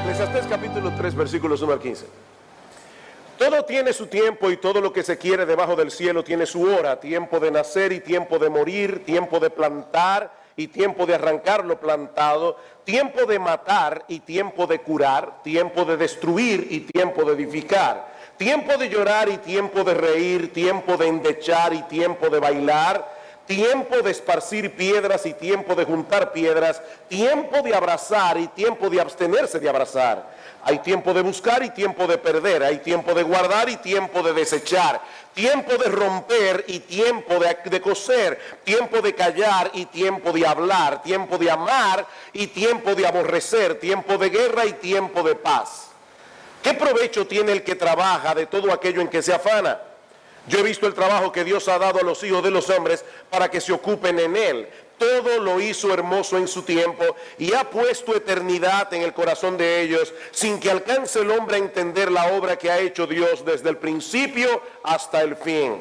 Eclesiastés capítulo 3, versículos 1 al 15. Todo tiene su tiempo y todo lo que se quiere debajo del cielo tiene su hora, tiempo de nacer y tiempo de morir, tiempo de plantar y tiempo de arrancar lo plantado, tiempo de matar y tiempo de curar, tiempo de destruir y tiempo de edificar, tiempo de llorar y tiempo de reír, tiempo de endechar y tiempo de bailar, tiempo de esparcir piedras y tiempo de juntar piedras, tiempo de abrazar y tiempo de abstenerse de abrazar. Hay tiempo de buscar y tiempo de perder, hay tiempo de guardar y tiempo de desechar, tiempo de romper y tiempo de coser, tiempo de callar y tiempo de hablar, tiempo de amar y tiempo de aborrecer, tiempo de guerra y tiempo de paz. ¿Qué provecho tiene el que trabaja de todo aquello en que se afana? Yo he visto el trabajo que Dios ha dado a los hijos de los hombres para que se ocupen en él. Todo lo hizo hermoso en su tiempo y ha puesto eternidad en el corazón de ellos, sin que alcance el hombre a entender la obra que ha hecho Dios desde el principio hasta el fin.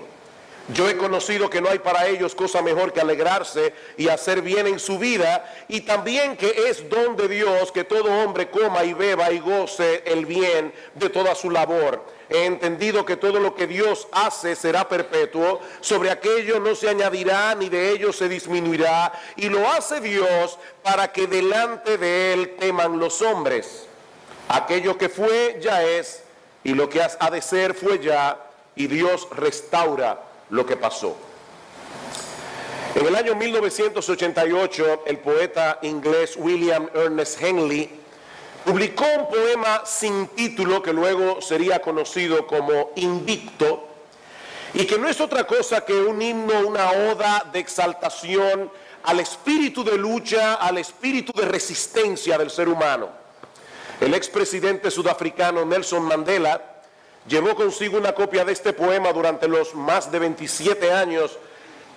Yo he conocido que no hay para ellos cosa mejor que alegrarse y hacer bien en su vida, y también que es don de Dios que todo hombre coma y beba y goce el bien de toda su labor. He entendido que todo lo que Dios hace será perpetuo, sobre aquello no se añadirá ni de ello se disminuirá, y lo hace Dios para que delante de él teman los hombres. Aquello que fue ya es, y lo que ha de ser fue ya, y Dios restaura lo que pasó. En el año 1988, el poeta inglés William Ernest Henley publicó un poema sin título que luego sería conocido como Invicto, y que no es otra cosa que un himno, una oda de exaltación al espíritu de lucha, al espíritu de resistencia del ser humano. El expresidente sudafricano Nelson Mandela llevó consigo una copia de este poema durante los más de 27 años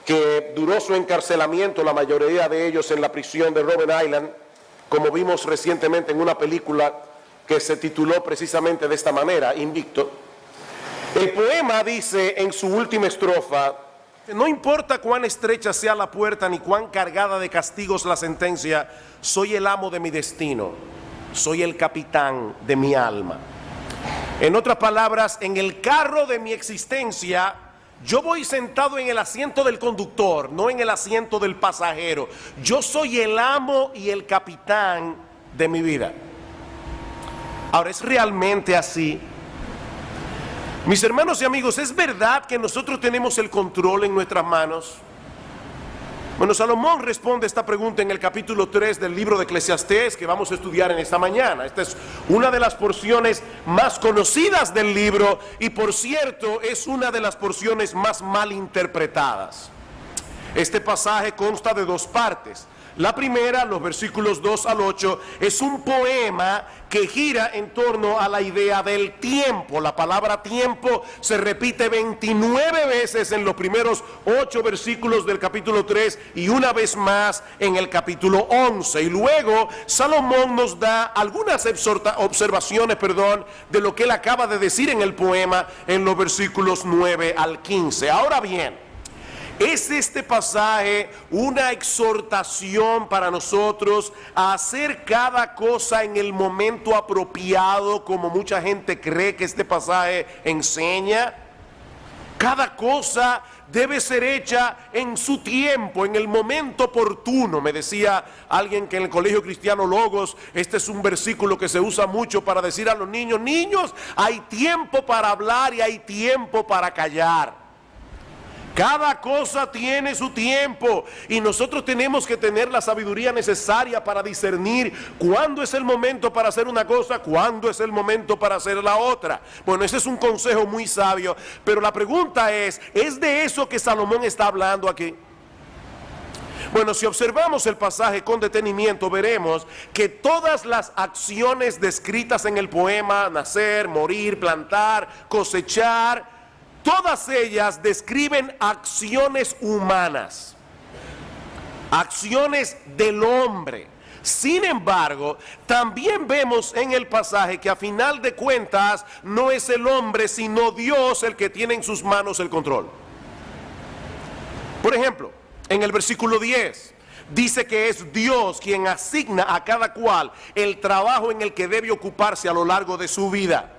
que duró su encarcelamiento, la mayoría de ellos en la prisión de Robben Island, como vimos recientemente en una película que se tituló precisamente de esta manera, Invicto. El poema dice en su última estrofa: no importa cuán estrecha sea la puerta ni cuán cargada de castigos la sentencia, soy el amo de mi destino, soy el capitán de mi alma. En otras palabras, en el carro de mi existencia, yo voy sentado en el asiento del conductor, no en el asiento del pasajero. Yo soy el amo y el capitán de mi vida. Ahora, ¿es realmente así? Mis hermanos y amigos, ¿es verdad que nosotros tenemos el control en nuestras manos? Bueno, Salomón responde esta pregunta en el capítulo 3 del libro de Eclesiastés, que vamos a estudiar en esta mañana. Esta es una de las porciones más conocidas del libro y, por cierto, es una de las porciones más mal interpretadas. Este pasaje consta de dos partes. La primera, los versículos 2 al 8, es un poema que gira en torno a la idea del tiempo. La palabra tiempo se repite 29 veces en los primeros 8 versículos del capítulo 3 y una vez más en el capítulo 11. Y luego Salomón nos da algunas observaciones, de lo que él acaba de decir en el poema en los versículos 9 al 15. Ahora bien, ¿es este pasaje una exhortación para nosotros a hacer cada cosa en el momento apropiado, como mucha gente cree que este pasaje enseña? Cada cosa debe ser hecha en su tiempo, en el momento oportuno. Me decía alguien que en el colegio cristiano Logos, este es un versículo que se usa mucho para decir a los niños: niños, hay tiempo para hablar y hay tiempo para callar. Cada cosa tiene su tiempo y nosotros tenemos que tener la sabiduría necesaria para discernir cuándo es el momento para hacer una cosa, cuándo es el momento para hacer la otra. Bueno, ese es un consejo muy sabio, pero la pregunta ¿es de eso que Salomón está hablando aquí? Bueno, si observamos el pasaje con detenimiento, veremos que todas las acciones descritas en el poema, nacer, morir, plantar, cosechar, todas ellas describen acciones humanas, acciones del hombre. Sin embargo, también vemos en el pasaje que a final de cuentas no es el hombre sino Dios el que tiene en sus manos el control. Por ejemplo, en el versículo 10, dice que es Dios quien asigna a cada cual el trabajo en el que debe ocuparse a lo largo de su vida.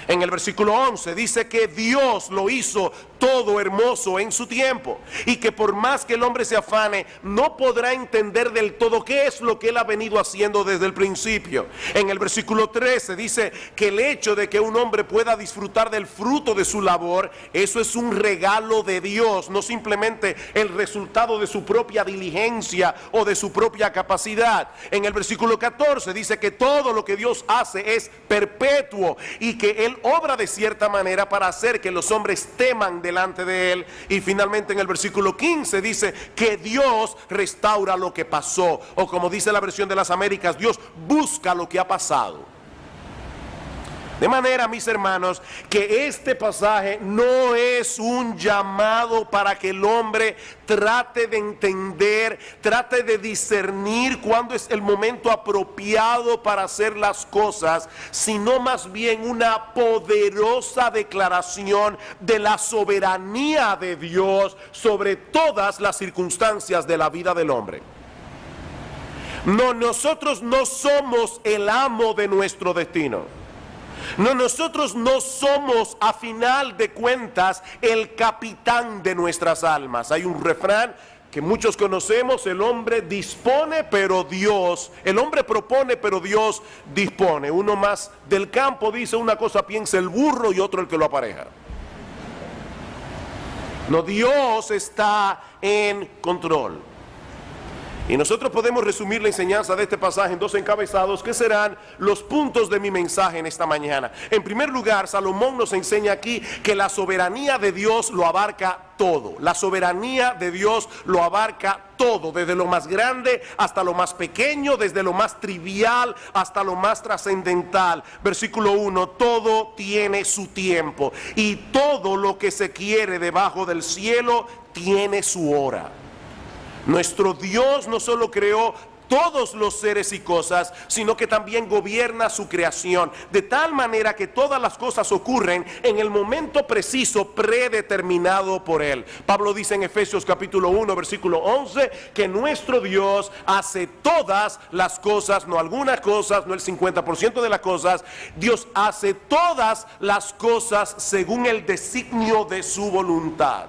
En el versículo 11 dice que Dios lo hizo todo hermoso en su tiempo y que por más que el hombre se afane, no podrá entender del todo qué es lo que él ha venido haciendo desde el principio. En el versículo 13 dice que el hecho de que un hombre pueda disfrutar del fruto de su labor, eso es un regalo de Dios, no simplemente el resultado de su propia diligencia o de su propia capacidad. En el versículo 14 dice que todo lo que Dios hace es perpetuo y que Él obra de cierta manera para hacer que los hombres teman delante de Él. Y finalmente en el versículo 15 dice que Dios restaura lo que pasó, o como dice la versión de las Américas, Dios busca lo que ha pasado. De manera, mis hermanos, que este pasaje no es un llamado para que el hombre trate de entender, trate de discernir cuándo es el momento apropiado para hacer las cosas, sino más bien una poderosa declaración de la soberanía de Dios sobre todas las circunstancias de la vida del hombre. No, nosotros no somos el amo de nuestro destino. No, nosotros no somos a final de cuentas el capitán de nuestras almas. Hay un refrán que muchos conocemos: el hombre dispone pero Dios, el hombre propone pero Dios dispone. Uno más del campo dice: una cosa piensa el burro y otro el que lo apareja. No, Dios está en control. Y nosotros podemos resumir la enseñanza de este pasaje en dos encabezados que serán los puntos de mi mensaje en esta mañana. En primer lugar, Salomón nos enseña aquí que la soberanía de Dios lo abarca todo. La soberanía de Dios lo abarca todo, desde lo más grande hasta lo más pequeño, desde lo más trivial hasta lo más trascendental. Versículo 1, todo tiene su tiempo y todo lo que se quiere debajo del cielo tiene su hora. Nuestro Dios no solo creó todos los seres y cosas, sino que también gobierna su creación, de tal manera que todas las cosas ocurren en el momento preciso predeterminado por Él. Pablo dice en Efesios capítulo 1, versículo 11, que nuestro Dios hace todas las cosas, no algunas cosas, no el 50% de las cosas. Dios hace todas las cosas según el designio de su voluntad.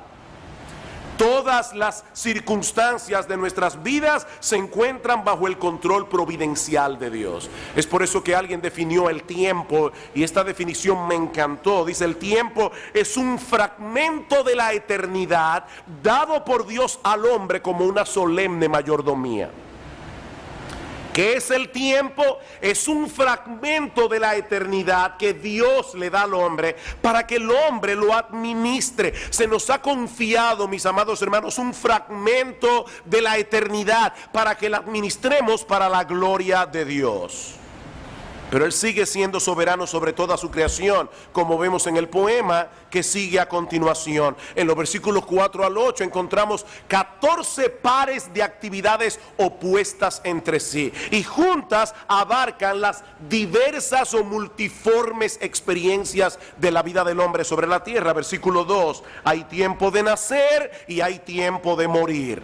Todas las circunstancias de nuestras vidas se encuentran bajo el control providencial de Dios. Es por eso que alguien definió el tiempo, y esta definición me encantó. Dice: el tiempo es un fragmento de la eternidad dado por Dios al hombre como una solemne mayordomía. ¿Qué es el tiempo? Es un fragmento de la eternidad que Dios le da al hombre para que el hombre lo administre. Se nos ha confiado, mis amados hermanos, un fragmento de la eternidad para que la administremos para la gloria de Dios. Pero Él sigue siendo soberano sobre toda su creación, como vemos en el poema que sigue a continuación. En los versículos 4 al 8 encontramos 14 pares de actividades opuestas entre sí y juntas abarcan las diversas o multiformes experiencias de la vida del hombre sobre la tierra. Versículo 2, hay tiempo de nacer y hay tiempo de morir.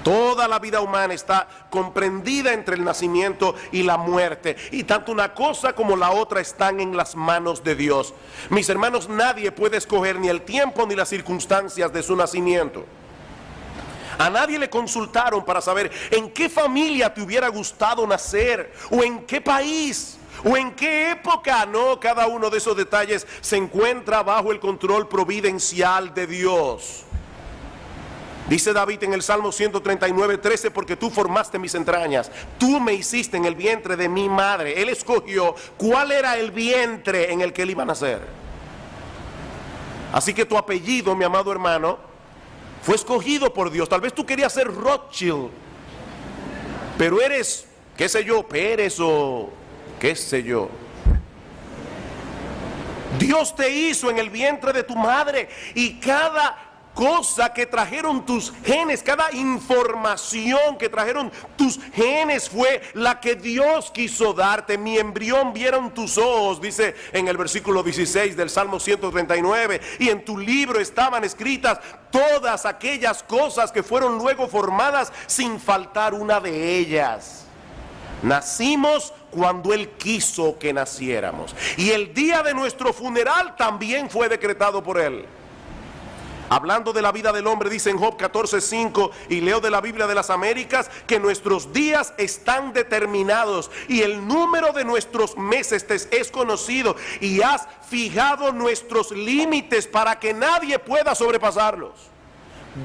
Toda la vida humana está comprendida entre el nacimiento y la muerte, y tanto una cosa como la otra están en las manos de Dios. Mis hermanos, nadie puede escoger ni el tiempo ni las circunstancias de su nacimiento. A nadie le consultaron para saber en qué familia te hubiera gustado nacer, o en qué país, o en qué época. No, cada uno de esos detalles se encuentra bajo el control providencial de Dios. Dice David en el Salmo 139:13, porque tú formaste mis entrañas, tú me hiciste en el vientre de mi madre. Él escogió cuál era el vientre en el que él iba a nacer. Así que tu apellido, mi amado hermano, fue escogido por Dios. Tal vez tú querías ser Rothschild, pero eres, qué sé yo, Pérez o qué sé yo. Dios te hizo en el vientre de tu madre, y cada cosa que trajeron tus genes, cada información que trajeron tus genes fue la que Dios quiso darte. Mi embrión vieron tus ojos, dice en el versículo 16 del Salmo 139, y en tu libro estaban escritas todas aquellas cosas que fueron luego formadas sin faltar una de ellas. Nacimos cuando Él quiso que naciéramos, y el día de nuestro funeral también fue decretado por Él. Hablando de la vida del hombre, dice en Job 14:5, y leo de la Biblia de las Américas, que nuestros días están determinados y el número de nuestros meses es conocido, y has fijado nuestros límites para que nadie pueda sobrepasarlos.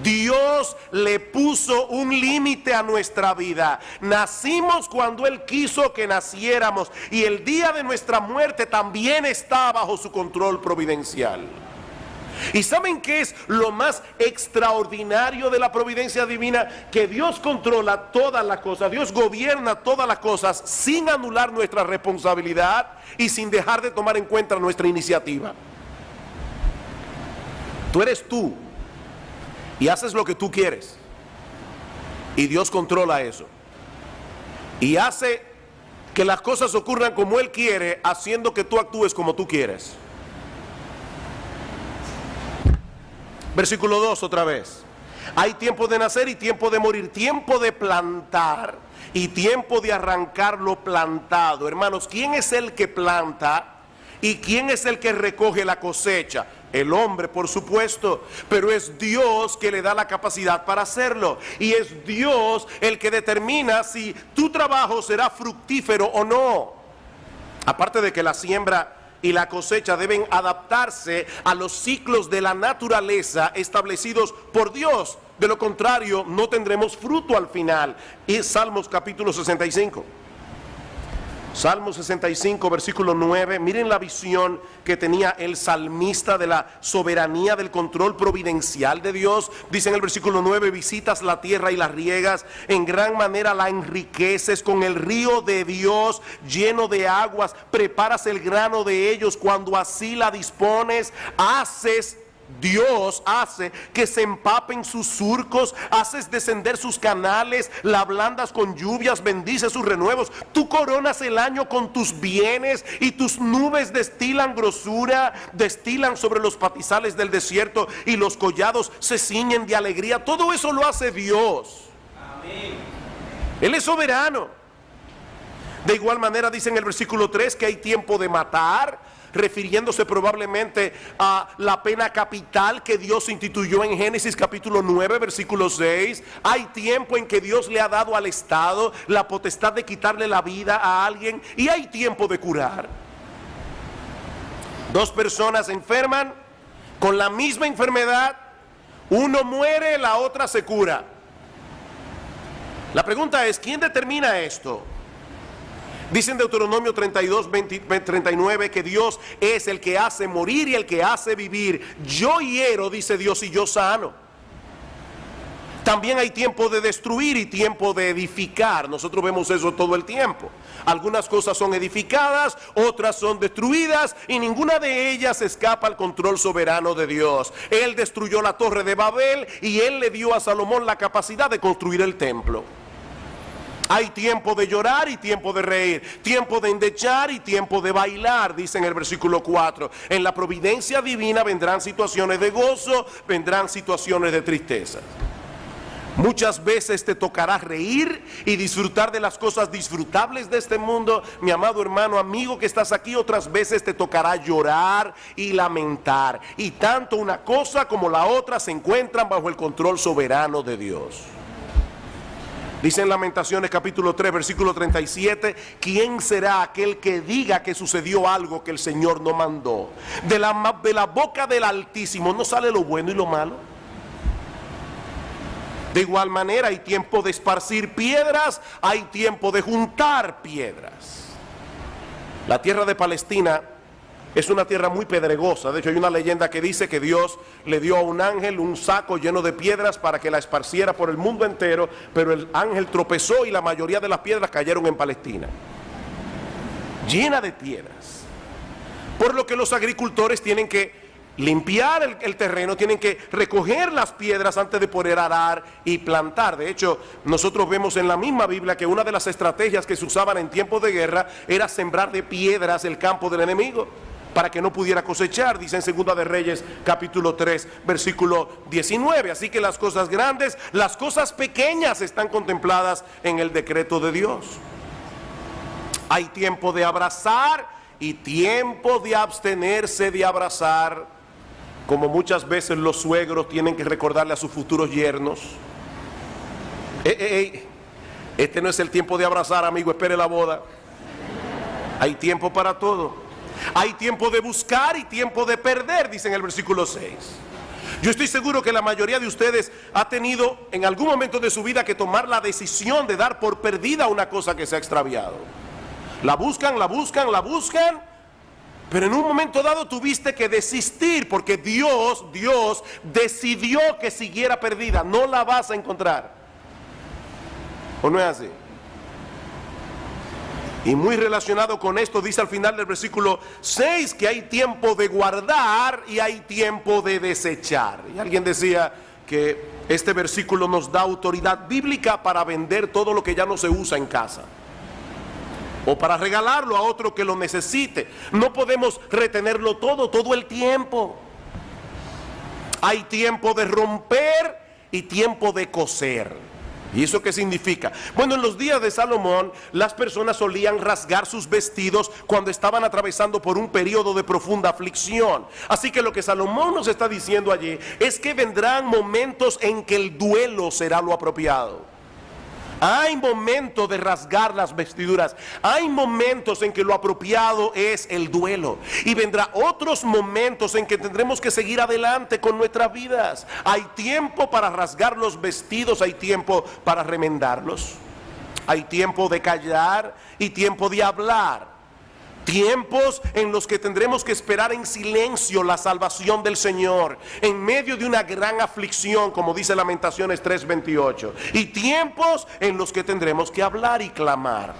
Dios le puso un límite a nuestra vida. Nacimos cuando Él quiso que naciéramos, y el día de nuestra muerte también está bajo su control providencial. ¿Y saben qué es lo más extraordinario de la providencia divina? Que Dios controla todas las cosas, Dios gobierna todas las cosas sin anular nuestra responsabilidad y sin dejar de tomar en cuenta nuestra iniciativa. Tú eres tú y haces lo que tú quieres, y Dios controla eso y hace que las cosas ocurran como Él quiere, haciendo que tú actúes como tú quieres. Versículo 2 otra vez. Hay tiempo de nacer y tiempo de morir, tiempo de plantar y tiempo de arrancar lo plantado. Hermanos, ¿quién es el que planta y quién es el que recoge la cosecha? El hombre, por supuesto, pero es Dios que le da la capacidad para hacerlo, y es Dios el que determina si tu trabajo será fructífero o no. Aparte de que la siembra y la cosecha deben adaptarse a los ciclos de la naturaleza establecidos por Dios. De lo contrario, no tendremos fruto al final. Y Salmos capítulo 65. Salmo 65, versículo 9. Miren la visión que tenía el salmista de la soberanía, del control providencial de Dios. Dice en el versículo 9: visitas la tierra y la riegas, en gran manera la enriqueces, con el río de Dios lleno de aguas, preparas el grano de ellos cuando así la dispones, Dios hace que se empapen sus surcos, haces descender sus canales, la ablandas con lluvias, bendices sus renuevos. Tú coronas el año con tus bienes, y tus nubes destilan grosura, destilan sobre los pastizales del desierto, y los collados se ciñen de alegría. Todo eso lo hace Dios. Amén. Él es soberano. De igual manera dice en el versículo 3 que hay tiempo de matar, refiriéndose probablemente a la pena capital que Dios instituyó en Génesis capítulo 9, versículo 6. Hay tiempo en que Dios le ha dado al Estado la potestad de quitarle la vida a alguien, y hay tiempo de curar. Dos personas enferman con la misma enfermedad, uno muere, la otra se cura. La pregunta es, ¿quién determina esto? Dice en Deuteronomio 32, 39 que Dios es el que hace morir y el que hace vivir. Yo hiero, dice Dios, y yo sano. También hay tiempo de destruir y tiempo de edificar. Nosotros vemos eso todo el tiempo. Algunas cosas son edificadas, otras son destruidas, y ninguna de ellas escapa al control soberano de Dios. Él destruyó la torre de Babel, y Él le dio a Salomón la capacidad de construir el templo. Hay tiempo de llorar y tiempo de reír, tiempo de endechar y tiempo de bailar, dice en el versículo 4. En la providencia divina vendrán situaciones de gozo, vendrán situaciones de tristeza. Muchas veces te tocará reír y disfrutar de las cosas disfrutables de este mundo, mi amado hermano, amigo que estás aquí. Otras veces te tocará llorar y lamentar, y tanto una cosa como la otra se encuentran bajo el control soberano de Dios. Dice en Lamentaciones capítulo 3, versículo 37, ¿quién será aquel que diga que sucedió algo que el Señor no mandó? De la boca del Altísimo no sale lo bueno y lo malo. De igual manera hay tiempo de esparcir piedras, hay tiempo de juntar piedras. La tierra de Palestina es una tierra muy pedregosa. De hecho, hay una leyenda que dice que Dios le dio a un ángel un saco lleno de piedras para que la esparciera por el mundo entero, pero el ángel tropezó y la mayoría de las piedras cayeron en Palestina, llena de piedras. Por lo que los agricultores tienen que limpiar el terreno, tienen que recoger las piedras antes de poder arar y plantar. De hecho, nosotros vemos en la misma Biblia que una de las estrategias que se usaban en tiempos de guerra era sembrar de piedras el campo del enemigo para que no pudiera cosechar, dice en Segunda de Reyes capítulo 3 versículo 19. Así que las cosas grandes, las cosas pequeñas están contempladas en el decreto de Dios. Hay tiempo de abrazar y tiempo de abstenerse de abrazar, como muchas veces los suegros tienen que recordarle a sus futuros yernos. Este no es el tiempo de abrazar, amigo, espere la boda. Hay tiempo para todo. Hay tiempo de buscar y tiempo de perder, dice en el versículo 6. Yo estoy seguro que la mayoría de ustedes ha tenido en algún momento de su vida que tomar la decisión de dar por perdida una cosa que se ha extraviado. La buscan, la buscan, la buscan, pero en un momento dado tuviste que desistir porque Dios decidió que siguiera perdida. No la vas a encontrar. ¿O no es así? Y muy relacionado con esto dice al final del versículo 6 que hay tiempo de guardar y hay tiempo de desechar. Y alguien decía que este versículo nos da autoridad bíblica para vender todo lo que ya no se usa en casa, o para regalarlo a otro que lo necesite. No podemos retenerlo todo el tiempo. Hay tiempo de romper y tiempo de coser. ¿Y eso qué significa? Bueno, en los días de Salomón, las personas solían rasgar sus vestidos cuando estaban atravesando por un periodo de profunda aflicción. Así que lo que Salomón nos está diciendo allí es que vendrán momentos en que el duelo será lo apropiado. Hay momentos de rasgar las vestiduras. Hay momentos en que lo apropiado es el duelo. Y vendrá otros momentos en que tendremos que seguir adelante con nuestras vidas. Hay tiempo para rasgar los vestidos, hay tiempo para remendarlos. Hay tiempo de callar y tiempo de hablar. Tiempos en los que tendremos que esperar en silencio la salvación del Señor en medio de una gran aflicción, como dice Lamentaciones 3:28. Y tiempos en los que tendremos que hablar y clamar.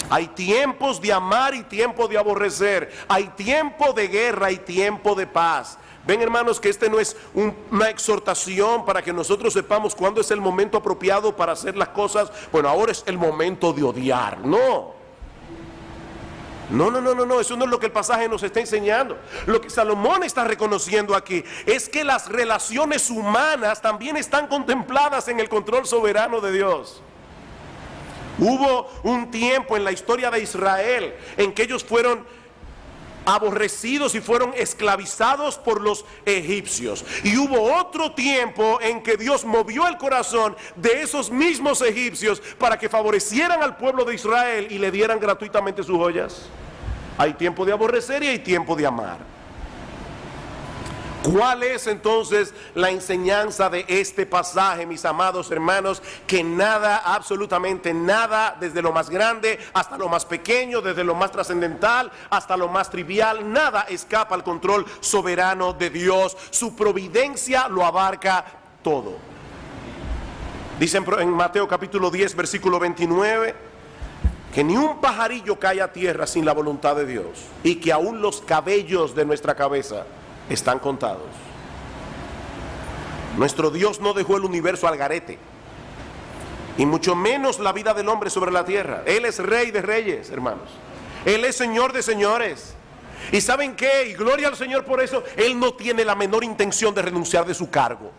Hay tiempos de amar y tiempo de aborrecer. Hay tiempo de guerra y tiempo de paz. Ven, hermanos, que este no es una exhortación para que nosotros sepamos cuándo es el momento apropiado para hacer las cosas. Bueno, ahora es el momento de odiar. No, eso no es lo que el pasaje nos está enseñando. Lo que Salomón está reconociendo aquí es que las relaciones humanas también están contempladas en el control soberano de Dios. Hubo un tiempo en la historia de Israel en que ellos fueron aborrecidos y fueron esclavizados por los egipcios. Y hubo otro tiempo en que Dios movió el corazón de esos mismos egipcios para que favorecieran al pueblo de Israel y le dieran gratuitamente sus joyas. Hay tiempo de aborrecer y hay tiempo de amar. ¿Cuál es entonces la enseñanza de este pasaje, mis amados hermanos? Que nada, absolutamente nada, desde lo más grande hasta lo más pequeño, desde lo más trascendental hasta lo más trivial, nada escapa al control soberano de Dios. Su providencia lo abarca todo. Dicen en Mateo capítulo 10 versículo 29 que ni un pajarillo cae a tierra sin la voluntad de Dios, y que aún los cabellos de nuestra cabeza están contados. Nuestro Dios no dejó el universo al garete, y mucho menos la vida del hombre sobre la tierra. Él es Rey de reyes, hermanos. Él es Señor de señores. ¿Y saben qué? Y gloria al Señor por eso. Él no tiene la menor intención de renunciar de su cargo.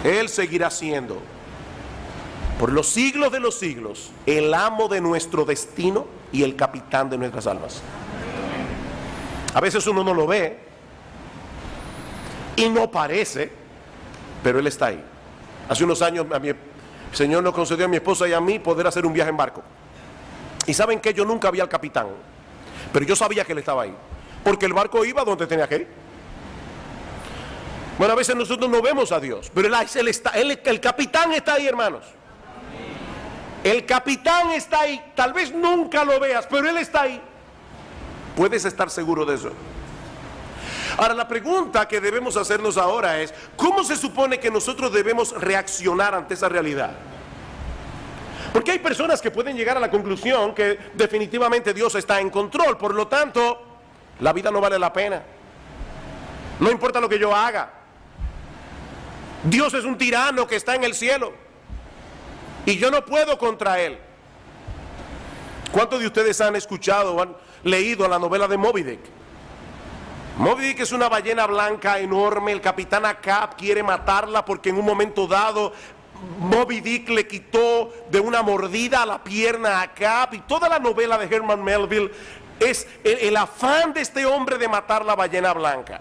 Él seguirá siendo, por los siglos de los siglos, el amo de nuestro destino y el capitán de nuestras almas. A veces uno no lo ve y no parece, pero Él está ahí. Hace unos años el Señor nos concedió a mi esposa y a mí poder hacer un viaje en barco. Y saben que yo nunca vi al capitán, pero yo sabía que Él estaba ahí, porque el barco iba donde tenía que ir. Bueno, a veces nosotros no vemos a Dios, pero el capitán está ahí, hermanos. El capitán está ahí. Tal vez nunca lo veas, pero Él está ahí. Puedes estar seguro de eso. Ahora, la pregunta que debemos hacernos ahora es: ¿cómo se supone que nosotros debemos reaccionar ante esa realidad? Porque hay personas que pueden llegar a la conclusión que definitivamente Dios está en control, por lo tanto, la vida no vale la pena. No importa lo que yo haga. Dios es un tirano que está en el cielo y yo no puedo contra él. ¿Cuántos de ustedes han escuchado o han leído la novela de Moby Dick? Moby Dick es una ballena blanca enorme. El capitán Ahab quiere matarla porque en un momento dado Moby Dick le quitó de una mordida a la pierna a Ahab, y toda la novela de Herman Melville es el afán de este hombre de matar la ballena blanca.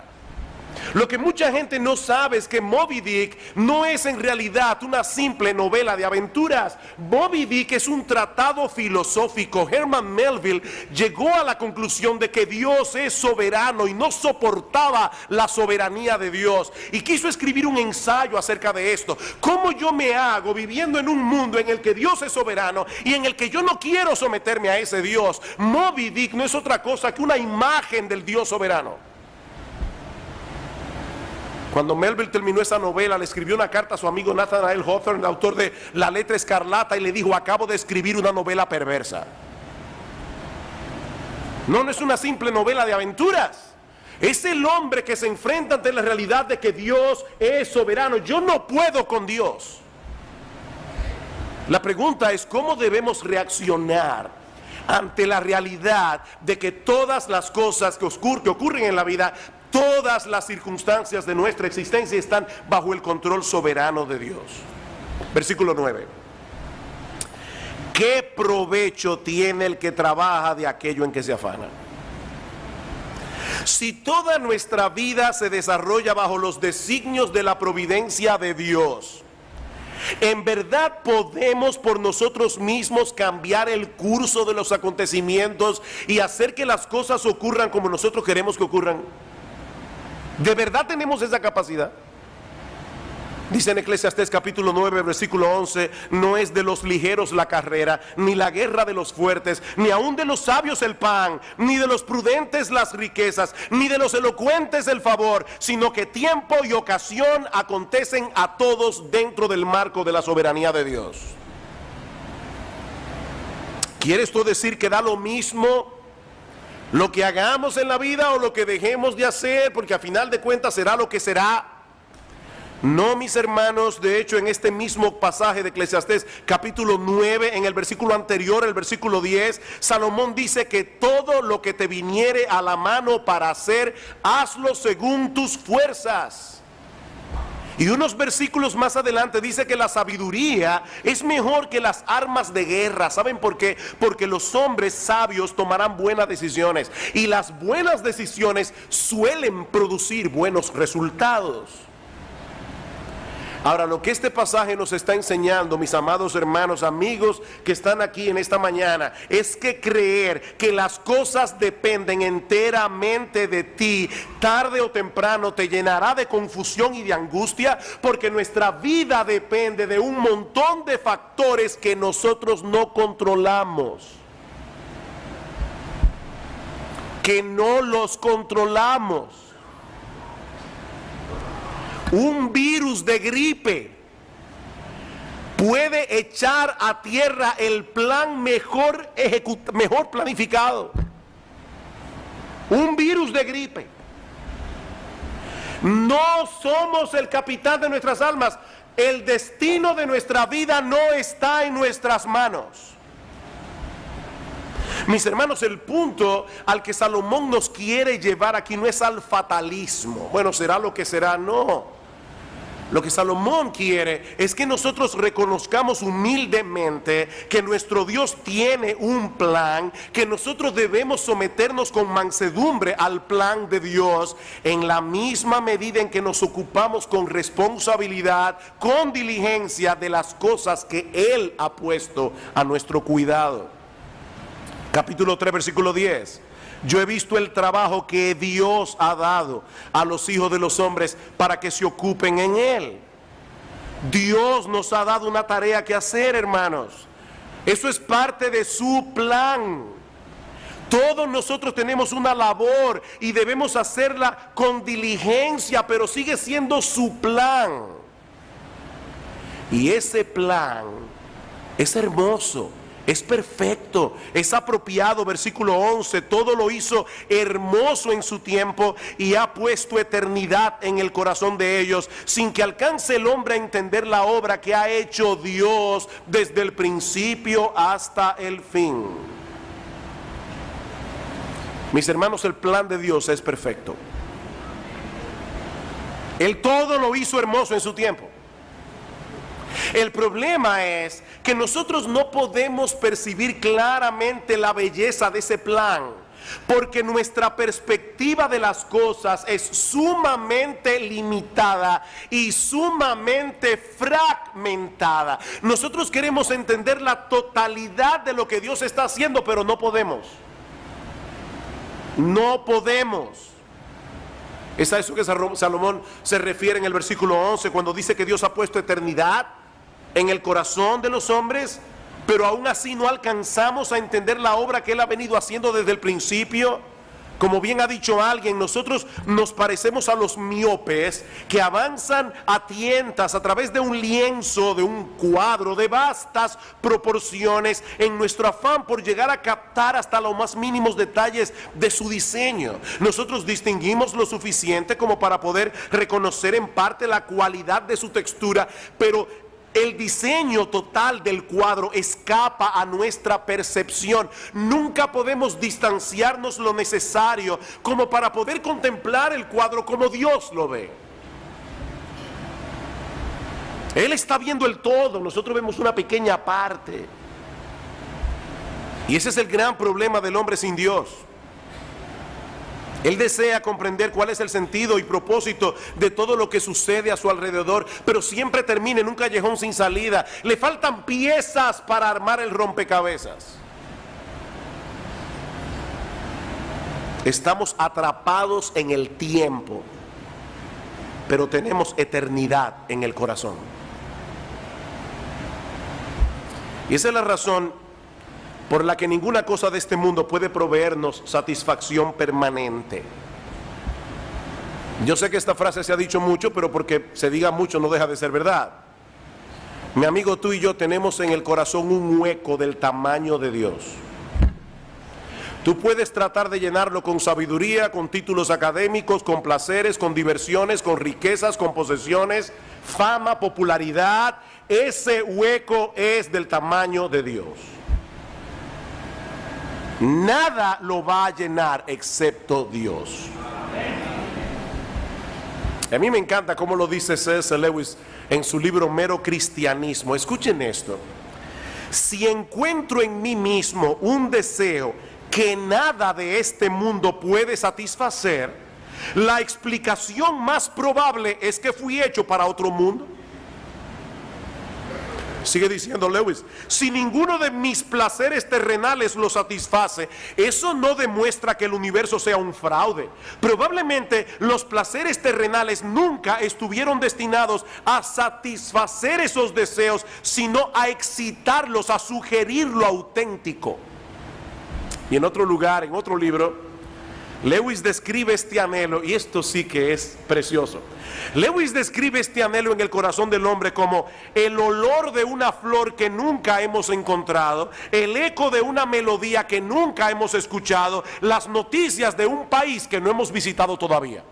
Lo que mucha gente no sabe es que Moby Dick no es en realidad una simple novela de aventuras. Moby Dick es un tratado filosófico. Herman Melville llegó a la conclusión de que Dios es soberano y no soportaba la soberanía de Dios, y quiso escribir un ensayo acerca de esto. ¿Cómo yo me hago viviendo en un mundo en el que Dios es soberano y en el que yo no quiero someterme a ese Dios? Moby Dick no es otra cosa que una imagen del Dios soberano. Cuando Melville terminó esa novela, le escribió una carta a su amigo Nathaniel Hawthorne, el autor de La Letra Escarlata, y le dijo: acabo de escribir una novela perversa. No es una simple novela de aventuras. Es el hombre que se enfrenta ante la realidad de que Dios es soberano. Yo no puedo con Dios. La pregunta es: ¿cómo debemos reaccionar ante la realidad de que todas las cosas que ocurren en la vida, todas las circunstancias de nuestra existencia están bajo el control soberano de Dios? Versículo 9. ¿Qué provecho tiene el que trabaja de aquello en que se afana? Si toda nuestra vida se desarrolla bajo los designios de la providencia de Dios, ¿en verdad podemos por nosotros mismos cambiar el curso de los acontecimientos y hacer que las cosas ocurran como nosotros queremos que ocurran? ¿De verdad tenemos esa capacidad? Dice en Eclesiastés capítulo 9 versículo 11: no es de los ligeros la carrera, ni la guerra de los fuertes, ni aun de los sabios el pan, ni de los prudentes las riquezas, ni de los elocuentes el favor, sino que tiempo y ocasión acontecen a todos dentro del marco de la soberanía de Dios. ¿Quiere esto decir que da lo mismo lo que hagamos en la vida o lo que dejemos de hacer, porque a final de cuentas será lo que será? No, mis hermanos. De hecho, en este mismo pasaje de Eclesiastés capítulo 9, en el versículo anterior, el versículo 10, Salomón dice que todo lo que te viniere a la mano para hacer, hazlo según tus fuerzas. Y unos versículos más adelante dice que la sabiduría es mejor que las armas de guerra. ¿Saben por qué? Porque los hombres sabios tomarán buenas decisiones, y las buenas decisiones suelen producir buenos resultados. Ahora, lo que este pasaje nos está enseñando, mis amados hermanos, amigos que están aquí en esta mañana, es que creer que las cosas dependen enteramente de ti, tarde o temprano te llenará de confusión y de angustia, porque nuestra vida depende de un montón de factores que nosotros no controlamos, que no los controlamos. Un virus de gripe puede echar a tierra el plan mejor planificado. Un virus de gripe. No somos el capitán de nuestras almas. El destino de nuestra vida no está en nuestras manos. Mis hermanos, el punto al que Salomón nos quiere llevar aquí no es al fatalismo. Bueno, será lo que será, no. Lo que Salomón quiere es que nosotros reconozcamos humildemente que nuestro Dios tiene un plan, que nosotros debemos someternos con mansedumbre al plan de Dios, en la misma medida en que nos ocupamos con responsabilidad, con diligencia de las cosas que Él ha puesto a nuestro cuidado. Capítulo 3, versículo 10. Yo he visto el trabajo que Dios ha dado a los hijos de los hombres para que se ocupen en él. Dios nos ha dado una tarea que hacer, hermanos. Eso es parte de su plan. Todos nosotros tenemos una labor y debemos hacerla con diligencia, pero sigue siendo su plan. Y ese plan Es hermoso, es perfecto, es apropiado. Versículo 11, todo lo hizo hermoso en su tiempo y ha puesto eternidad en el corazón de ellos, sin que alcance el hombre a entender la obra que ha hecho Dios desde el principio hasta el fin. Mis hermanos, el plan de Dios es perfecto. Él todo lo hizo hermoso en su tiempo. El problema es que nosotros no podemos percibir claramente la belleza de ese plan, porque nuestra perspectiva de las cosas es sumamente limitada y sumamente fragmentada. Nosotros queremos entender la totalidad de lo que Dios está haciendo, pero no podemos. No podemos. Es a eso que Salomón se refiere en el versículo 11, cuando dice que Dios ha puesto eternidad en el corazón de los hombres, pero aún así no alcanzamos a entender la obra que Él ha venido haciendo desde el principio. Como bien ha dicho alguien, nosotros nos parecemos a los miopes que avanzan a tientas a través de un lienzo, de un cuadro de vastas proporciones, en nuestro afán por llegar a captar hasta los más mínimos detalles de su diseño. Nosotros distinguimos lo suficiente como para poder reconocer en parte la cualidad de su textura, pero el diseño total del cuadro escapa a nuestra percepción. Nunca podemos distanciarnos lo necesario como para poder contemplar el cuadro como Dios lo ve. Él está viendo el todo, nosotros vemos una pequeña parte. Y ese es el gran problema del hombre sin Dios. Él desea comprender cuál es el sentido y propósito de todo lo que sucede a su alrededor, pero siempre termina en un callejón sin salida. Le faltan piezas para armar el rompecabezas. Estamos atrapados en el tiempo, pero tenemos eternidad en el corazón. Y esa es la razón por la que ninguna cosa de este mundo puede proveernos satisfacción permanente. Yo sé que esta frase se ha dicho mucho, pero porque se diga mucho no deja de ser verdad. Mi amigo, tú y yo tenemos en el corazón un hueco del tamaño de Dios. Tú puedes tratar de llenarlo con sabiduría, con títulos académicos, con placeres, con diversiones, con riquezas, con posesiones, fama, popularidad. Ese hueco es del tamaño de Dios. Nada lo va a llenar excepto Dios. A mí me encanta cómo lo dice C.S. Lewis en su libro Mero Cristianismo. Escuchen esto: si encuentro en mí mismo un deseo que nada de este mundo puede satisfacer, la explicación más probable es que fui hecho para otro mundo. Sigue diciendo Lewis: si ninguno de mis placeres terrenales lo satisface, eso no demuestra que el universo sea un fraude. Probablemente los placeres terrenales nunca estuvieron destinados a satisfacer esos deseos, sino a excitarlos, a sugerir lo auténtico. Y en otro lugar, en otro libro, Lewis describe este anhelo, y esto sí que es precioso. Lewis describe este anhelo en el corazón del hombre como el olor de una flor que nunca hemos encontrado, el eco de una melodía que nunca hemos escuchado, las noticias de un país que no hemos visitado todavía.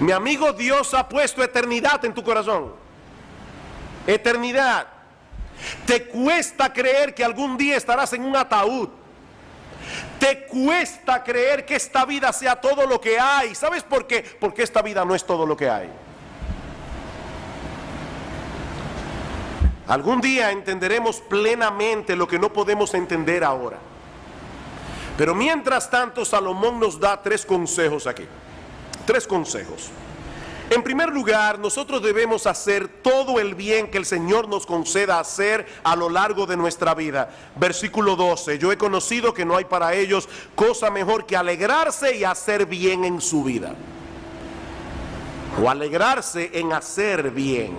Mi amigo, Dios ha puesto eternidad en tu corazón. Eternidad. Te cuesta creer que algún día estarás en un ataúd. Te cuesta creer que esta vida sea todo lo que hay. ¿Sabes por qué? Porque esta vida no es todo lo que hay. Algún día entenderemos plenamente lo que no podemos entender ahora. Pero mientras tanto, Salomón nos da 3 consejos aquí. 3 consejos. En primer lugar, nosotros debemos hacer todo el bien que el Señor nos conceda hacer a lo largo de nuestra vida. Versículo 12, yo he conocido que no hay para ellos cosa mejor que alegrarse y hacer bien en su vida. O alegrarse en hacer bien.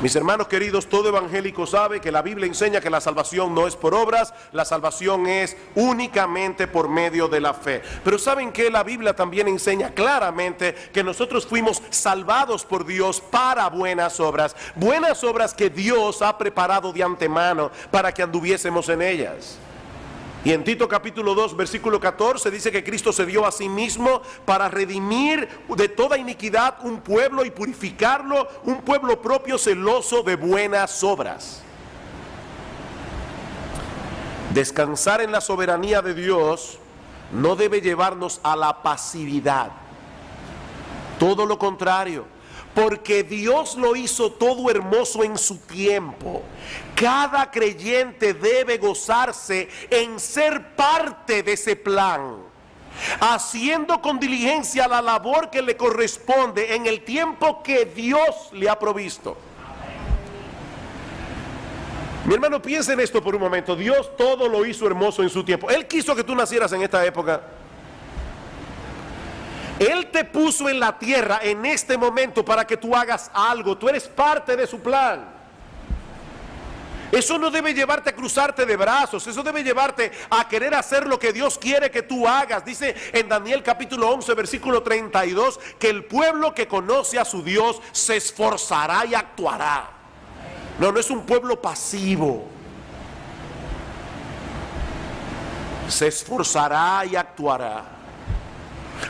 Mis hermanos queridos, todo evangélico sabe que la Biblia enseña que la salvación no es por obras, la salvación es únicamente por medio de la fe. Pero ¿saben qué? La Biblia también enseña claramente que nosotros fuimos salvados por Dios para buenas obras que Dios ha preparado de antemano para que anduviésemos en ellas. Y en Tito capítulo 2 versículo 14 dice que Cristo se dio a sí mismo para redimir de toda iniquidad un pueblo y purificarlo, un pueblo propio celoso de buenas obras. Descansar en la soberanía de Dios no debe llevarnos a la pasividad, todo lo contrario. Porque Dios lo hizo todo hermoso en su tiempo. Cada creyente debe gozarse en ser parte de ese plan, haciendo con diligencia la labor que le corresponde en el tiempo que Dios le ha provisto. Mi hermano, piensa en esto por un momento. Dios todo lo hizo hermoso en su tiempo. Él quiso que tú nacieras en esta época. Él te puso en la tierra en este momento para que tú hagas algo. Tú eres parte de su plan. Eso no debe llevarte a cruzarte de brazos. Eso debe llevarte a querer hacer lo que Dios quiere que tú hagas. Dice en Daniel capítulo 11 versículo 32 que el pueblo que conoce a su Dios se esforzará y actuará. No, no es un pueblo pasivo. Se esforzará y actuará.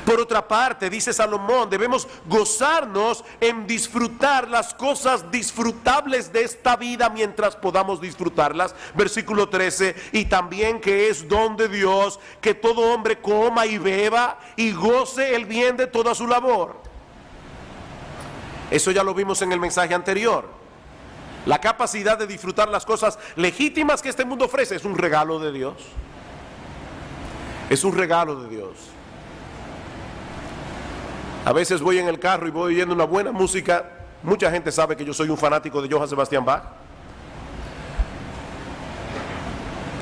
Por otra parte, dice Salomón, debemos gozarnos en disfrutar las cosas disfrutables de esta vida mientras podamos disfrutarlas. Versículo 13, y también que es don de Dios que todo hombre coma y beba y goce el bien de toda su labor. Eso ya lo vimos en el mensaje anterior. La capacidad de disfrutar las cosas legítimas que este mundo ofrece es un regalo de Dios. Es un regalo de Dios. A veces voy en el carro y voy oyendo una buena música. Mucha gente sabe que yo soy un fanático de Johann Sebastian Bach.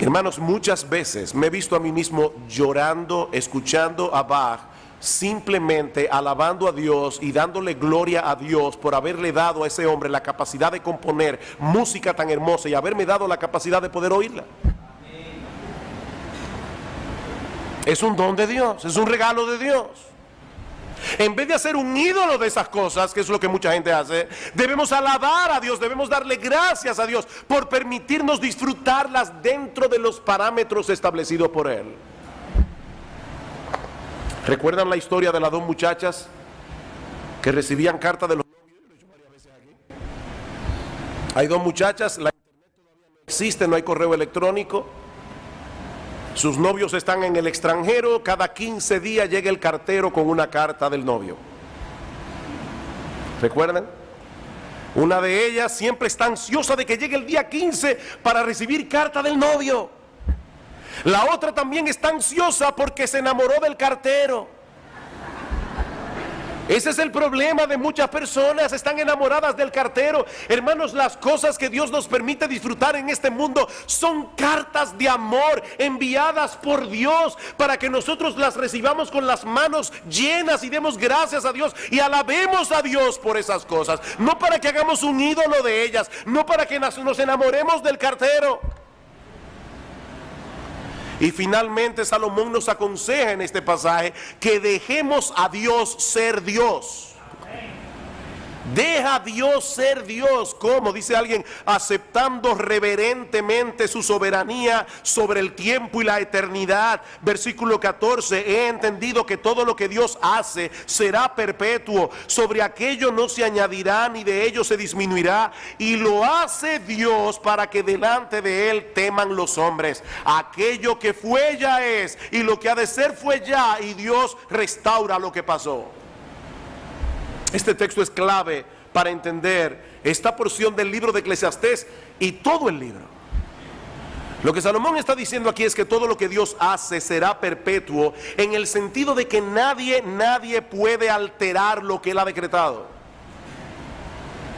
Hermanos, muchas veces me he visto a mí mismo llorando, escuchando a Bach, simplemente alabando a Dios y dándole gloria a Dios por haberle dado a ese hombre la capacidad de componer música tan hermosa y haberme dado la capacidad de poder oírla. Es un don de Dios, es un regalo de Dios. En vez de hacer un ídolo de esas cosas, que es lo que mucha gente hace, debemos alabar a Dios, debemos darle gracias a Dios por permitirnos disfrutarlas dentro de los parámetros establecidos por Él. ¿Recuerdan la historia de las dos muchachas que recibían cartas de los novios? Lo he hecho varias veces aquí. Hay dos muchachas, la internet todavía no existe, no hay correo electrónico. Sus novios están en el extranjero, cada 15 días llega el cartero con una carta del novio. ¿Recuerdan? Una de ellas siempre está ansiosa de que llegue el día 15 para recibir carta del novio. La otra también está ansiosa porque se enamoró del cartero. Ese es el problema de muchas personas, están enamoradas del cartero. Hermanos, las cosas que Dios nos permite disfrutar en este mundo son cartas de amor enviadas por Dios para que nosotros las recibamos con las manos llenas y demos gracias a Dios y alabemos a Dios por esas cosas. No para que hagamos un ídolo de ellas, no para que nos enamoremos del cartero. Y finalmente Salomón nos aconseja en este pasaje que dejemos a Dios ser Dios. Deja a Dios ser Dios. ¿Cómo? Dice alguien, aceptando reverentemente su soberanía sobre el tiempo y la eternidad. Versículo 14, he entendido que todo lo que Dios hace será perpetuo. Sobre aquello no se añadirá ni de ello se disminuirá. Y lo hace Dios para que delante de Él teman los hombres. Aquello que fue ya es, y lo que ha de ser fue ya, y Dios restaura lo que pasó. Este texto es clave para entender esta porción del libro de Eclesiastés y todo el libro. Lo que Salomón está diciendo aquí es que todo lo que Dios hace será perpetuo, en el sentido de que nadie puede alterar lo que Él ha decretado.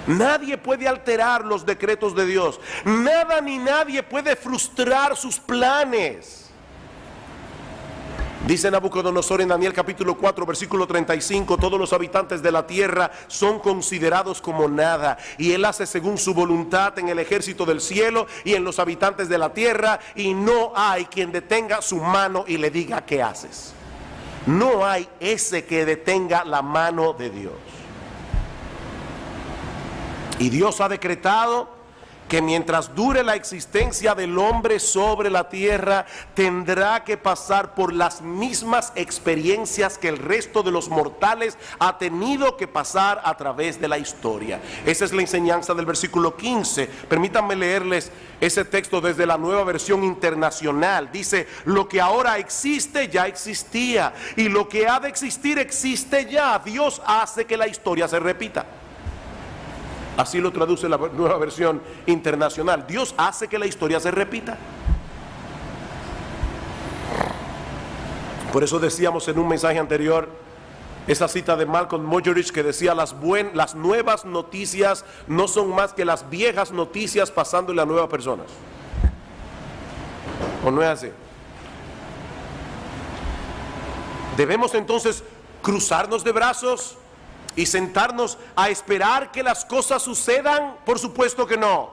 Nadie puede alterar los decretos de Dios. Nada ni nadie puede frustrar sus planes. Dice Nabucodonosor en Daniel capítulo 4 versículo 35, todos los habitantes de la tierra son considerados como nada, y Él hace según su voluntad en el ejército del cielo y en los habitantes de la tierra, y no hay quien detenga su mano y le diga ¿qué haces? No hay ese que detenga la mano de Dios. Y Dios ha decretado que mientras dure la existencia del hombre sobre la tierra, tendrá que pasar por las mismas experiencias que el resto de los mortales ha tenido que pasar a través de la historia. Esa es la enseñanza del versículo 15. Permítanme leerles ese texto desde la Nueva Versión Internacional. Dice, lo que ahora existe ya existía, y lo que ha de existir existe ya. Dios hace que la historia se repita. Así lo traduce la Nueva Versión Internacional. Dios hace que la historia se repita. Por eso decíamos en un mensaje anterior esa cita de Malcolm Muggeridge que decía, las nuevas noticias no son más que las viejas noticias pasándole a nuevas personas. ¿O no es así? Debemos entonces cruzarnos de brazos y sentarnos a esperar que las cosas sucedan. Por supuesto que no.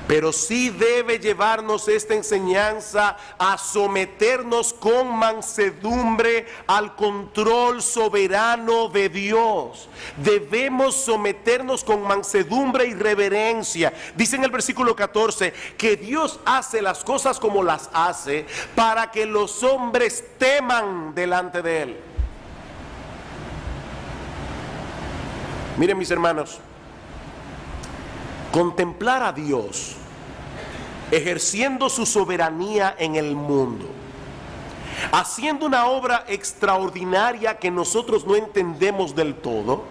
Pero sí debe llevarnos esta enseñanza a someternos con mansedumbre al control soberano de Dios. Debemos someternos con mansedumbre y reverencia. Dice en el versículo 14 que Dios hace las cosas como las hace para que los hombres teman delante de Él. Miren, mis hermanos, contemplar a Dios ejerciendo su soberanía en el mundo, haciendo una obra extraordinaria que nosotros no entendemos del todo,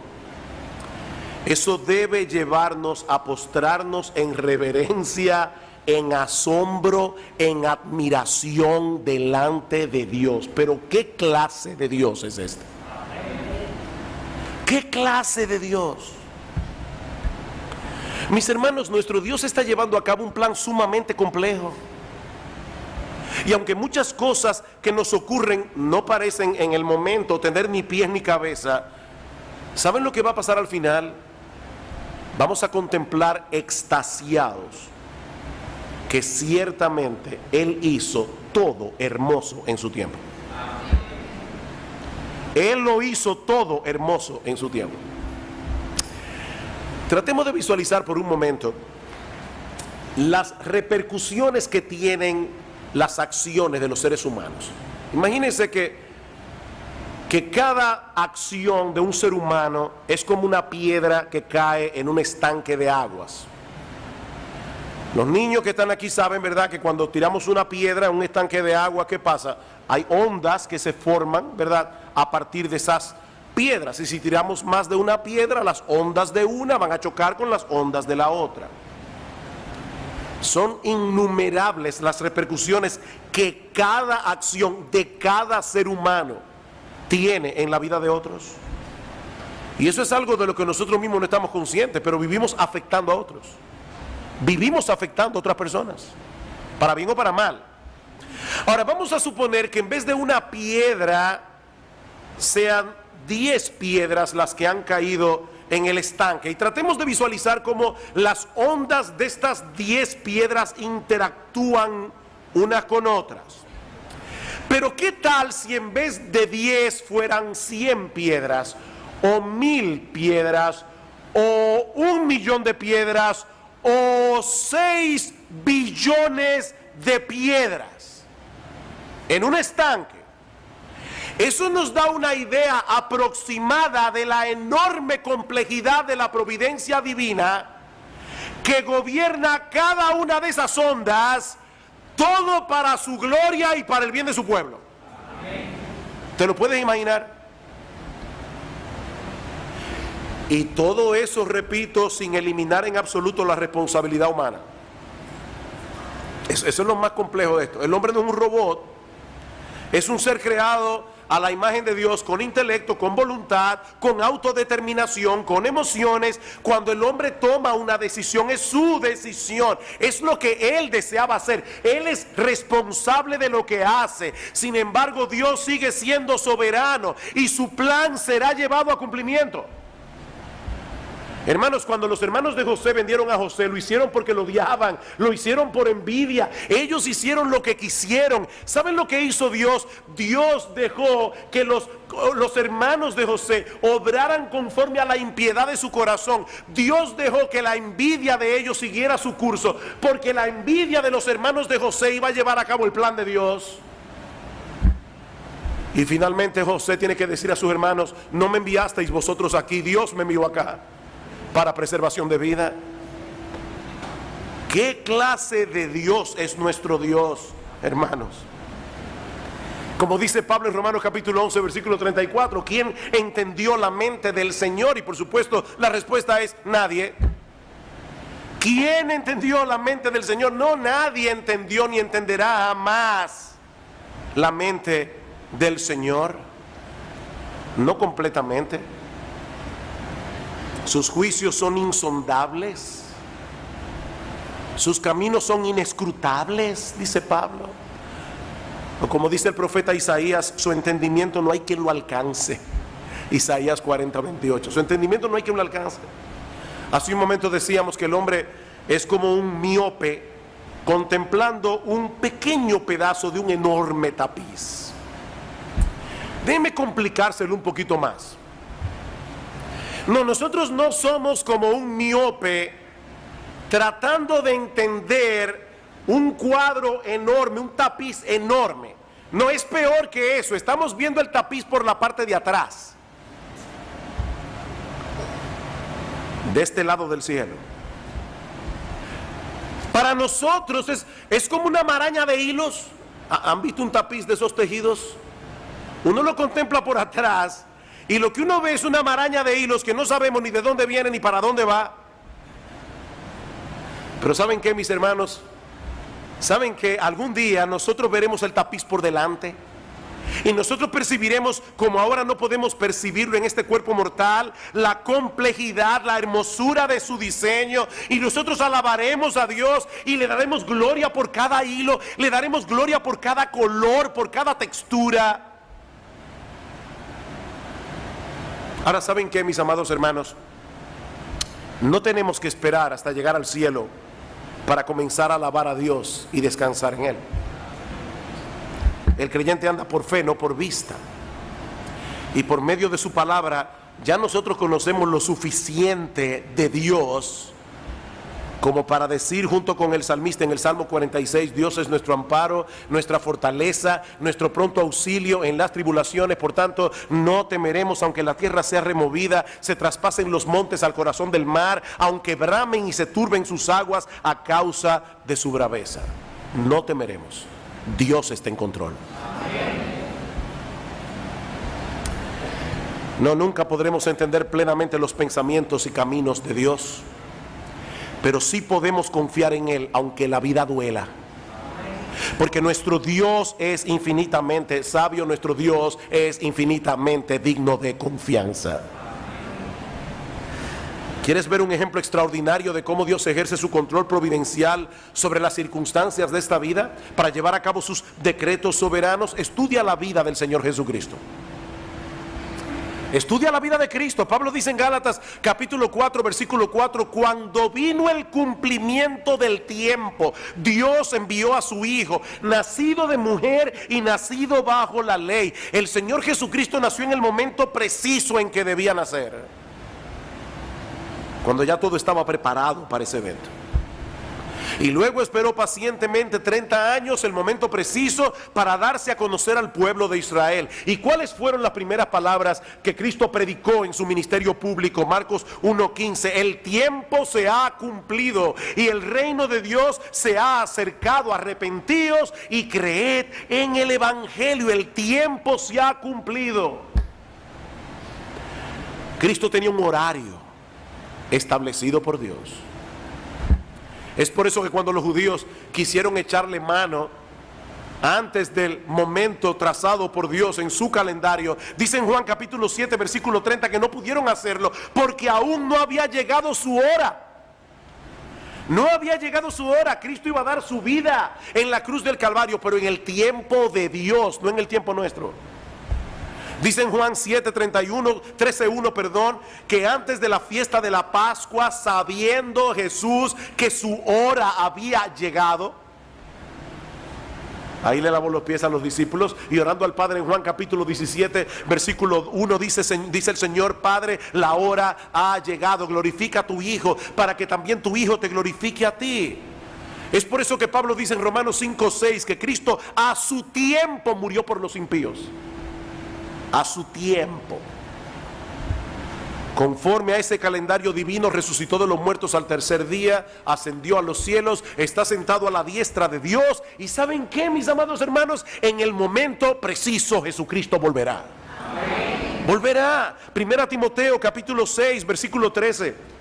eso debe llevarnos a postrarnos en reverencia, en asombro, en admiración delante de Dios. Pero ¿qué clase de Dios es este? ¿Qué clase de Dios? Mis hermanos, nuestro Dios está llevando a cabo un plan sumamente complejo. Y aunque muchas cosas que nos ocurren no parecen en el momento tener ni pies ni cabeza, ¿saben lo que va a pasar al final? Vamos a contemplar extasiados que ciertamente Él hizo todo hermoso en su tiempo. Él lo hizo todo hermoso en su tiempo. Tratemos de visualizar por un momento las repercusiones que tienen las acciones de los seres humanos. Imagínense que cada acción de un ser humano es como una piedra que cae en un estanque de aguas. Los niños que están aquí saben, ¿verdad?, que cuando tiramos una piedra en un estanque de agua, ¿qué pasa? Hay ondas que se forman, ¿verdad?, a partir de esas piedras. Y si tiramos más de una piedra, las ondas de una van a chocar con las ondas de la otra. Son innumerables las repercusiones que cada acción de cada ser humano tiene en la vida de otros. Y eso es algo de lo que nosotros mismos no estamos conscientes, pero vivimos afectando a otros. Vivimos afectando a otras personas, para bien o para mal. Ahora vamos a suponer que en vez de una piedra sean 10 piedras las que han caído en el estanque, y tratemos de visualizar cómo las ondas de estas 10 piedras interactúan unas con otras. Pero ¿qué tal si en vez de 10 fueran 100 piedras, o 1000 piedras, o 1.000.000 de piedras, o 6 billones de piedras en un estanque? Eso nos da una idea aproximada de la enorme complejidad de la providencia divina que gobierna cada una de esas ondas, todo para su gloria y para el bien de su pueblo. ¿Te lo puedes imaginar? Y todo eso, repito, sin eliminar en absoluto la responsabilidad humana. Eso es lo más complejo de esto. El hombre no es un robot, es un ser creado a la imagen de Dios con intelecto, con voluntad, con autodeterminación, con emociones. Cuando el hombre toma una decisión, es su decisión, es lo que él deseaba hacer. Él es responsable de lo que hace. Sin embargo, Dios sigue siendo soberano y su plan será llevado a cumplimiento. Hermanos, cuando los hermanos de José vendieron a José, lo hicieron porque lo odiaban, lo hicieron por envidia. Ellos hicieron lo que quisieron. ¿Saben lo que hizo Dios? Dios dejó que los hermanos de José obraran conforme a la impiedad de su corazón. Dios dejó que la envidia de ellos siguiera su curso, porque la envidia de los hermanos de José iba a llevar a cabo el plan de Dios. Y finalmente José tiene que decir a sus hermanos: no me enviasteis vosotros aquí, Dios me envió acá para preservación de vida. ¿Qué clase de Dios es nuestro Dios, hermanos? Como dice Pablo en Romanos capítulo 11, versículo 34, ¿quién entendió la mente del Señor? Y por supuesto la respuesta es nadie. ¿Quién entendió la mente del Señor? No, nadie entendió ni entenderá jamás la mente del Señor. No completamente. Sus juicios son insondables, sus caminos son inescrutables, dice Pablo. O como dice el profeta Isaías, su entendimiento no hay quien lo alcance. Isaías 40, 28. Su entendimiento no hay quien lo alcance. Hace un momento decíamos que el hombre es como un miope contemplando un pequeño pedazo de un enorme tapiz. Déjeme complicárselo un poquito más. No, nosotros no somos como un miope tratando de entender un cuadro enorme, un tapiz enorme. No, es peor que eso. Estamos viendo el tapiz por la parte de atrás, de este lado del cielo. Para nosotros es como una maraña de hilos. ¿Han visto un tapiz de esos tejidos? Uno lo contempla por atrás y lo que uno ve es una maraña de hilos que no sabemos ni de dónde viene ni para dónde va. Pero ¿saben qué, mis hermanos? ¿Saben que algún día nosotros veremos el tapiz por delante? Y nosotros percibiremos, como ahora no podemos percibirlo en este cuerpo mortal, la complejidad, la hermosura de su diseño. Y nosotros alabaremos a Dios y le daremos gloria por cada hilo, le daremos gloria por cada color, por cada textura. Ahora, ¿saben qué, mis amados hermanos? No tenemos que esperar hasta llegar al cielo para comenzar a alabar a Dios y descansar en Él. El creyente anda por fe, no por vista. Y por medio de su palabra, ya nosotros conocemos lo suficiente de Dios como para decir junto con el salmista en el Salmo 46, Dios es nuestro amparo, nuestra fortaleza, nuestro pronto auxilio en las tribulaciones. Por tanto, no temeremos aunque la tierra sea removida, se traspasen los montes al corazón del mar, aunque bramen y se turben sus aguas a causa de su braveza. No temeremos. Dios está en control. No, nunca podremos entender plenamente los pensamientos y caminos de Dios, pero sí podemos confiar en Él aunque la vida duela, porque nuestro Dios es infinitamente sabio, nuestro Dios es infinitamente digno de confianza. ¿Quieres ver un ejemplo extraordinario de cómo Dios ejerce su control providencial sobre las circunstancias de esta vida para llevar a cabo sus decretos soberanos? Estudia la vida del Señor Jesucristo. Estudia la vida de Cristo. Pablo dice en Gálatas capítulo 4 versículo 4: cuando vino el cumplimiento del tiempo, Dios envió a su Hijo, nacido de mujer y nacido bajo la ley. El Señor Jesucristo nació en el momento preciso en que debía nacer, cuando ya todo estaba preparado para ese evento. Y luego esperó pacientemente 30 años, el momento preciso para darse a conocer al pueblo de Israel. ¿Y cuáles fueron las primeras palabras que Cristo predicó en su ministerio público? Marcos 1:15: el tiempo se ha cumplido y el reino de Dios se ha acercado, arrepentíos y creed en el evangelio. El tiempo se ha cumplido. Cristo tenía un horario establecido por Dios. Es por eso que cuando los judíos quisieron echarle mano antes del momento trazado por Dios en su calendario. Dice en Juan capítulo 7 versículo 30 que no pudieron hacerlo porque aún no había llegado su hora. No había llegado su hora. Cristo iba a dar su vida en la cruz del Calvario, pero en el tiempo de Dios, no en el tiempo nuestro. Dice en Juan 13:1, perdón, que antes de la fiesta de la Pascua, sabiendo Jesús que su hora había llegado, ahí le lavó los pies a los discípulos y orando al Padre en Juan capítulo 17 versículo 1 dice el Señor: Padre, la hora ha llegado, glorifica a tu Hijo para que también tu Hijo te glorifique a ti. Es por eso que Pablo dice en Romanos 5:6 que Cristo a su tiempo murió por los impíos. A su tiempo. Conforme a ese calendario divino, resucitó de los muertos al tercer día, ascendió a los cielos, está sentado a la diestra de Dios. ¿Y saben qué, mis amados hermanos? En el momento preciso Jesucristo volverá. Amén. Volverá. Primera Timoteo capítulo 6 versículo 13.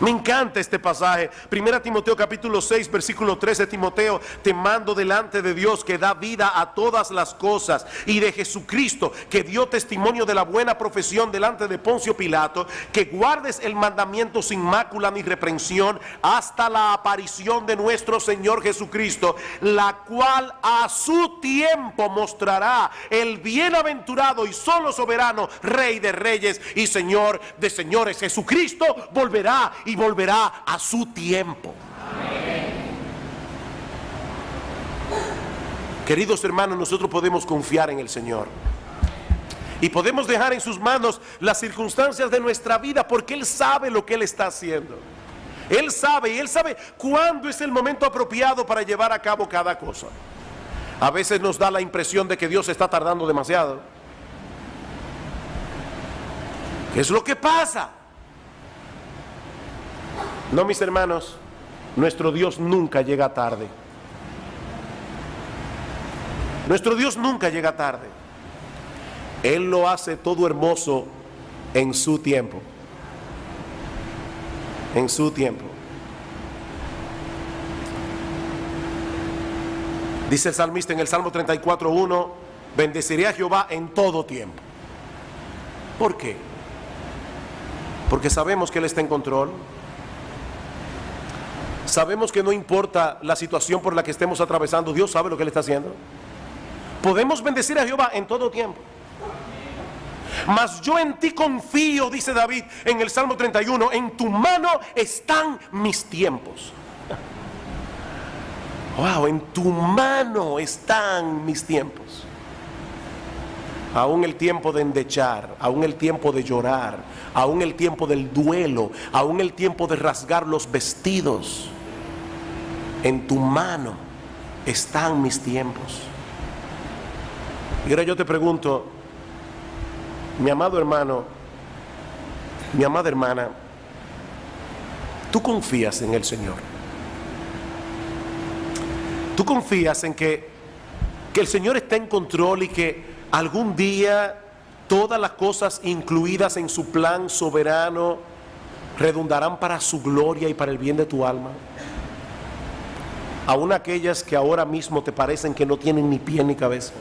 Me encanta este pasaje. Primera Timoteo capítulo 6 versículo 13. Timoteo, te mando delante de Dios que da vida a todas las cosas, y de Jesucristo que dio testimonio de la buena profesión delante de Poncio Pilato, que guardes el mandamiento sin mácula ni reprensión hasta la aparición de nuestro Señor Jesucristo, la cual a su tiempo mostrará el bienaventurado y solo soberano Rey de reyes y Señor de señores. Jesucristo volverá y volverá a su tiempo. Amén. Queridos hermanos, nosotros podemos confiar en el Señor y podemos dejar en sus manos las circunstancias de nuestra vida, porque Él sabe lo que Él está haciendo. Él sabe, y Él sabe cuándo es el momento apropiado para llevar a cabo cada cosa. A veces nos da la impresión de que Dios está tardando demasiado. ¿Qué es lo que pasa? No, mis hermanos, nuestro Dios nunca llega tarde. Nuestro Dios nunca llega tarde. Él lo hace todo hermoso en su tiempo. En su tiempo. Dice el salmista en el Salmo 34:1: bendeciré a Jehová en todo tiempo. ¿Por qué? Porque sabemos que Él está en control. Sabemos que no importa la situación por la que estemos atravesando, Dios sabe lo que Él está haciendo. Podemos bendecir a Jehová en todo tiempo. Mas yo en ti confío, dice David en el Salmo 31, en tu mano están mis tiempos. Wow, en tu mano están mis tiempos. Aún el tiempo de endechar, aún el tiempo de llorar, aún el tiempo del duelo, aún el tiempo de rasgar los vestidos. En tu mano están mis tiempos. Y ahora yo te pregunto, mi amado hermano, mi amada hermana, ¿tú confías en el Señor? ¿Tú confías en que el Señor está en control y que algún día todas las cosas incluidas en su plan soberano redundarán para su gloria y para el bien de tu alma? Aún aquellas que ahora mismo te parecen que no tienen ni pie ni cabeza.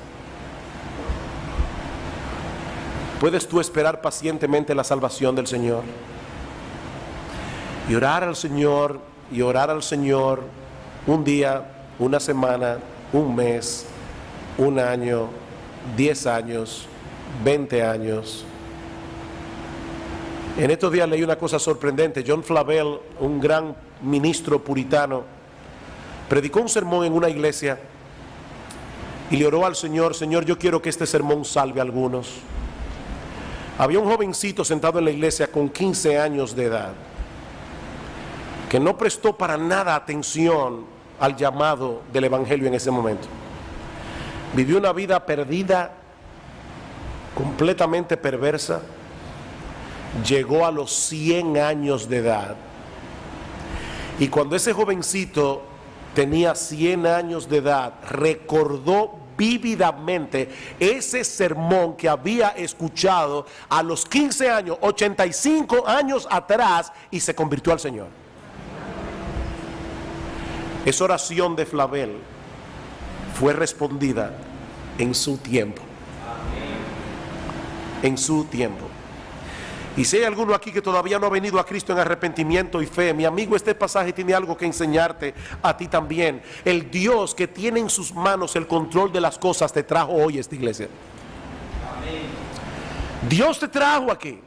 ¿Puedes tú esperar pacientemente la salvación del Señor? Y orar al Señor, y orar al Señor un día, una semana, un mes, un año, 10 años, 20 años. En estos días leí una cosa sorprendente. John Flavel, un gran ministro puritano, predicó un sermón en una iglesia y le oró al Señor: Señor, yo quiero que este sermón salve a algunos. Había un jovencito sentado en la iglesia con 15 años de edad que no prestó para nada atención al llamado del evangelio en ese momento. Vivió una vida perdida, completamente perversa. Llegó a los 100 años de edad, y cuando ese jovencito tenía 100 años de edad, recordó vívidamente ese sermón que había escuchado a los 15 años, 85 años atrás, y se convirtió al Señor. Esa oración de Flavel fue respondida en su tiempo. En su tiempo. Y si hay alguno aquí que todavía no ha venido a Cristo en arrepentimiento y fe, mi amigo, este pasaje tiene algo que enseñarte a ti también. El Dios que tiene en sus manos el control de las cosas te trajo hoy a esta iglesia. Dios te trajo aquí.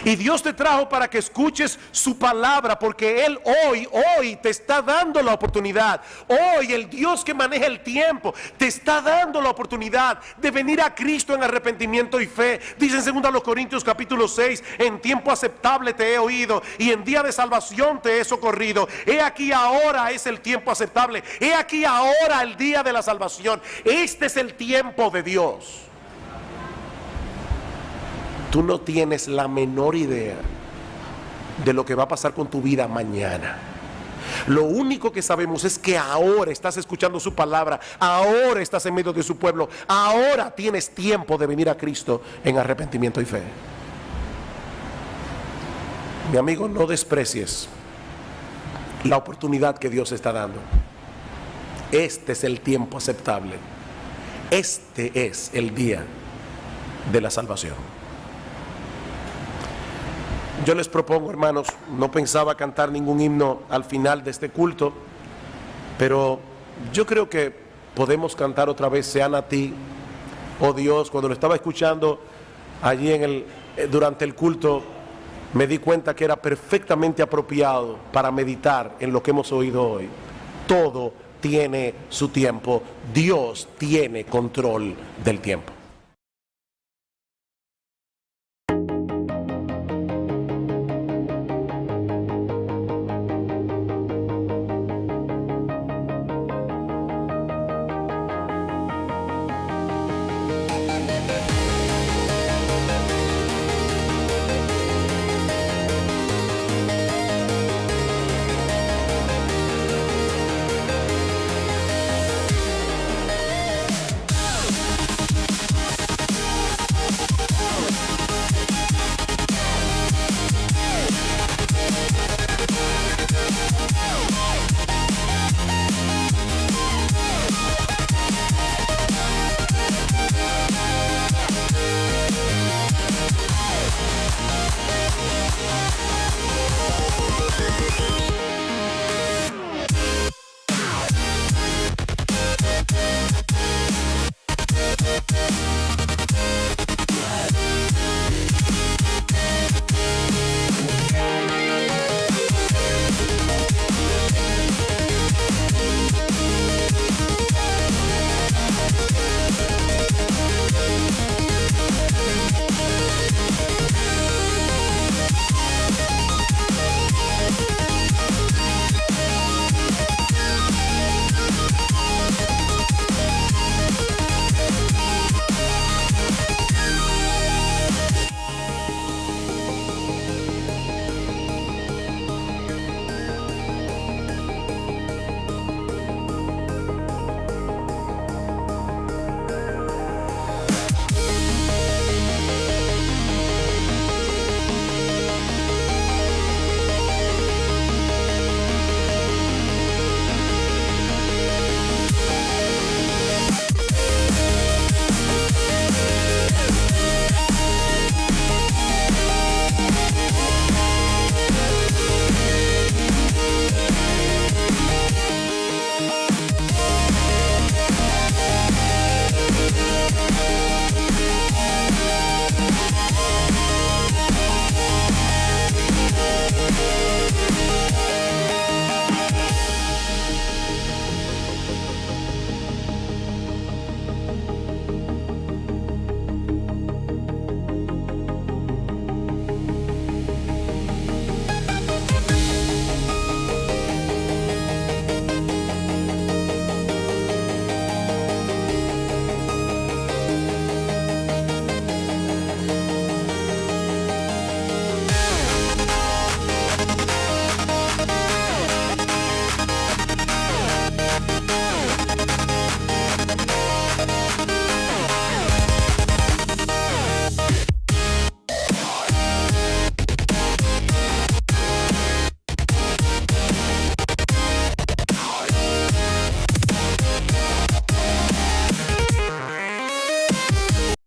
Y Dios te trajo para que escuches su palabra, porque Él hoy te está dando la oportunidad. Hoy el Dios que maneja el tiempo te está dando la oportunidad de venir a Cristo en arrepentimiento y fe. Dice en 2 Corintios capítulo 6, en tiempo aceptable te he oído y en día de salvación te he socorrido. He aquí ahora es el tiempo aceptable. He aquí ahora el día de la salvación. Este es el tiempo de Dios. Tú no tienes la menor idea de lo que va a pasar con tu vida mañana. Lo único que sabemos es que ahora estás escuchando su palabra, ahora estás en medio de su pueblo, ahora tienes tiempo de venir a Cristo en arrepentimiento y fe. Mi amigo, no desprecies la oportunidad que Dios está dando. Este es el tiempo aceptable. Este es el día de la salvación. Yo les propongo, hermanos, no pensaba cantar ningún himno al final de este culto, pero yo creo que podemos cantar otra vez Sean a ti, oh Dios. Cuando lo estaba escuchando allí durante el culto, me di cuenta que era perfectamente apropiado para meditar en lo que hemos oído hoy. Todo tiene su tiempo. Dios tiene control del tiempo.